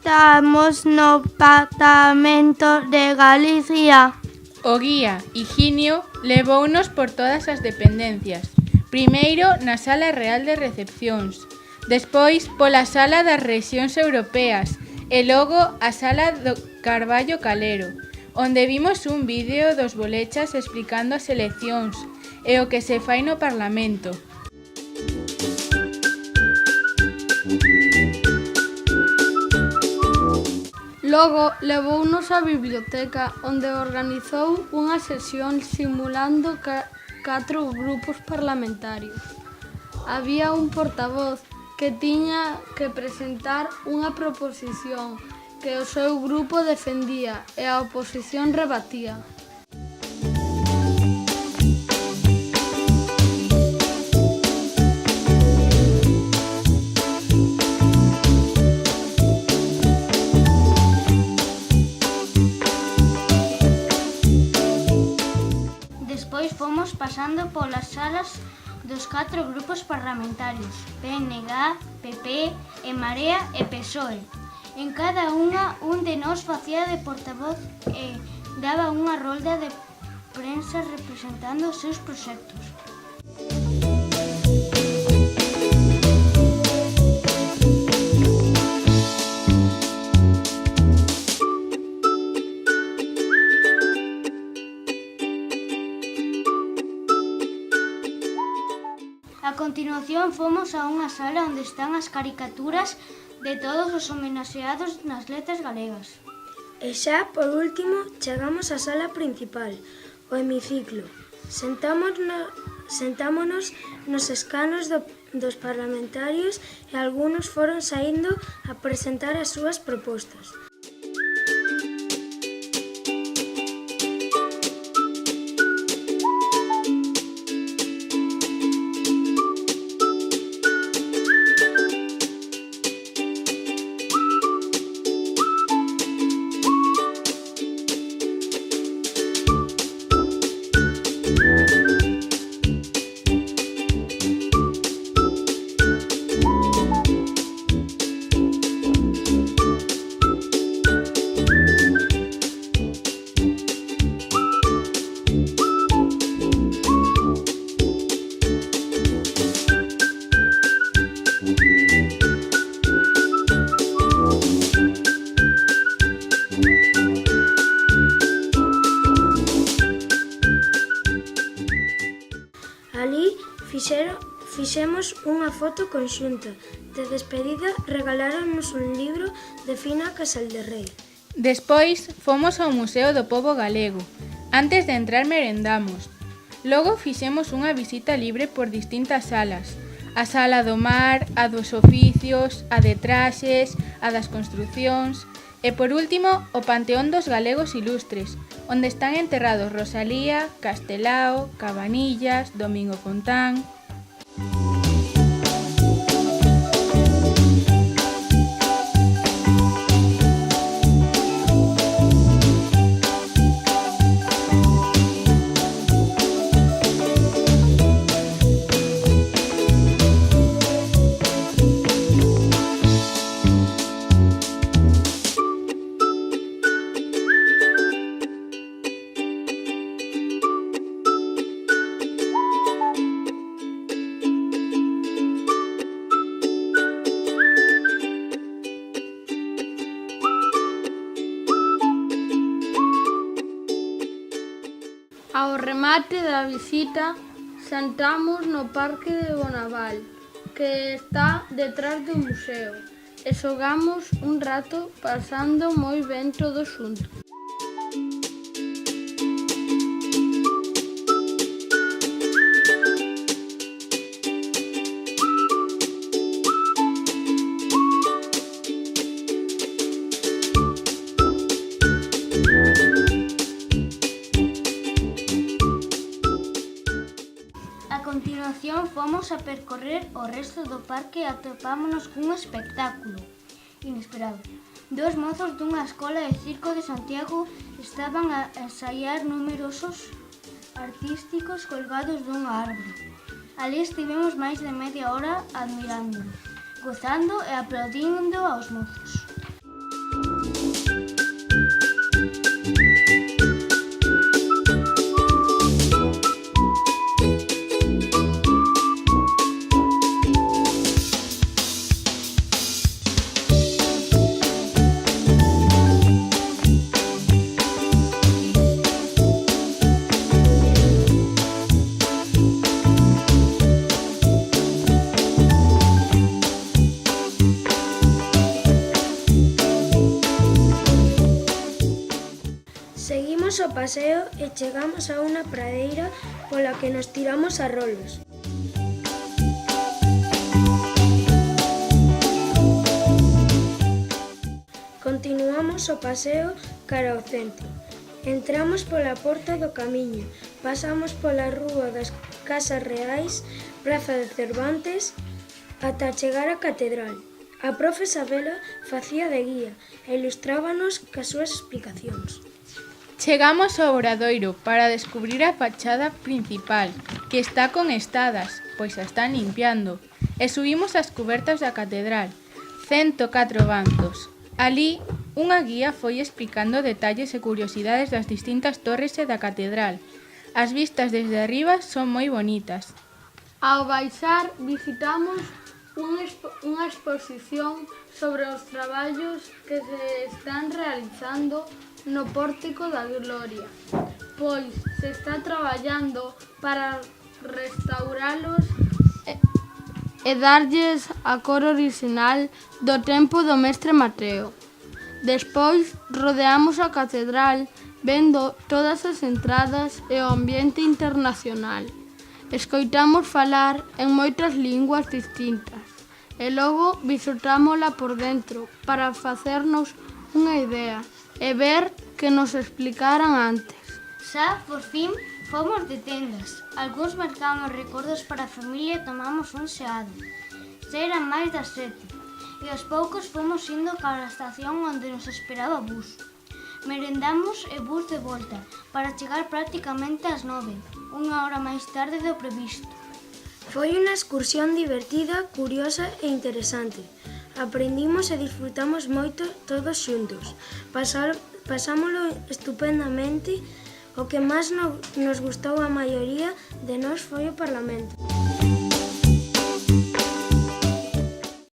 estamos no Parlamento de Galicia. O guía Higinio levounos por todas as dependencias. Primeiro na Sala Real de Recepcións, despois pola Sala das Rexións Europeas e logo a Sala do Carballo Calero, onde vimos un vídeo dos bolechas explicando as eleccións e o que se fai no Parlamento. Logo levounos á biblioteca, onde organizou unha sesión simulando 4 grupos parlamentarios. Había un portavoz que tiña que presentar unha proposición que o seu grupo defendía e a oposición rebatía. Despois fomos pasando polas salas dos 4 grupos parlamentarios, PNG, PP, En Marea e PSOE. En cada unha, un de nós facía de portavoz e daba unha rolda de prensa representando os seus proxectos. A continuación fomos a unha sala onde están as caricaturas de todos os homenaxeados nas letras galegas. E xa, por último, chegamos á sala principal, o hemiciclo. Sentámonos nos escanos dos parlamentarios e algúns foron saindo a presentar as súas propostas. Alí fixemos unha foto conxunta. De despedida regaláronnos un libro de Fina Casalderrei. Despois fomos ao Museo do Pobo Galego. Antes de entrar merendamos. Logo fixemos unha visita libre por distintas salas. A sala do mar, a dos oficios, a de traxes, a das construcións e, por último, o Panteón dos Galegos Ilustres, onde están enterrados Rosalía, Castelao, Cabanillas, Domingo Fontán. Ao remate da visita, sentamos no Parque de Bonaval, que está detrás do museo, e xogamos un rato pasando moi ben todos xuntos. A continuación fomos a percorrer o resto do parque e atopámonos cun espectáculo inesperado. Dos mozos dunha escola de circo de Santiago estaban a ensaiar numerosos artísticos colgados dunha árbore. Alí estivemos máis de media hora admirándolo, gozando e aplaudindo aos mozos. Fomos ao paseo e chegamos a unha pradeira pola que nos tiramos a rolos. Continuamos o paseo cara ao centro. Entramos pola porta do Camiño, pasamos pola rúa das Casas Reais, Praza de Cervantes, ata chegar á Catedral. A profe Sabela facía de guía e ilustrábanos cas súas explicacións. Chegamos ao Obradoiro para descubrir a fachada principal, que está con estadas, pois a están limpiando, e subimos as cubertas da catedral, 104 bancos. Alí, unha guía foi explicando detalles e curiosidades das distintas torres e da catedral. As vistas desde arriba son moi bonitas. Ao baixar visitamos unha exposición sobre os traballos que se están realizando no Pórtico da Gloria, pois se está traballando para restauralos e darlles a cor orixinal do tempo do mestre Mateo. Despois rodeamos a catedral vendo todas as entradas e o ambiente internacional. Escoitamos falar en moitas linguas distintas e logo visitámola por dentro para facernos unha idea e ver que nos explicaran antes. Xa, por fin, fomos de tendas. Algúns mercamos recordos para a familia e tomamos un xeado. Xa eran máis das 7 e aos poucos fomos indo cara a estación onde nos esperaba o bus. Merendamos e bus de volta para chegar prácticamente ás 9, unha hora máis tarde do previsto. Foi unha excursión divertida, curiosa e interesante. Aprendimos e disfrutamos moito todos xuntos. Pasámolo estupendamente. O que máis nos gustou a maioría de nós foi o Parlamento.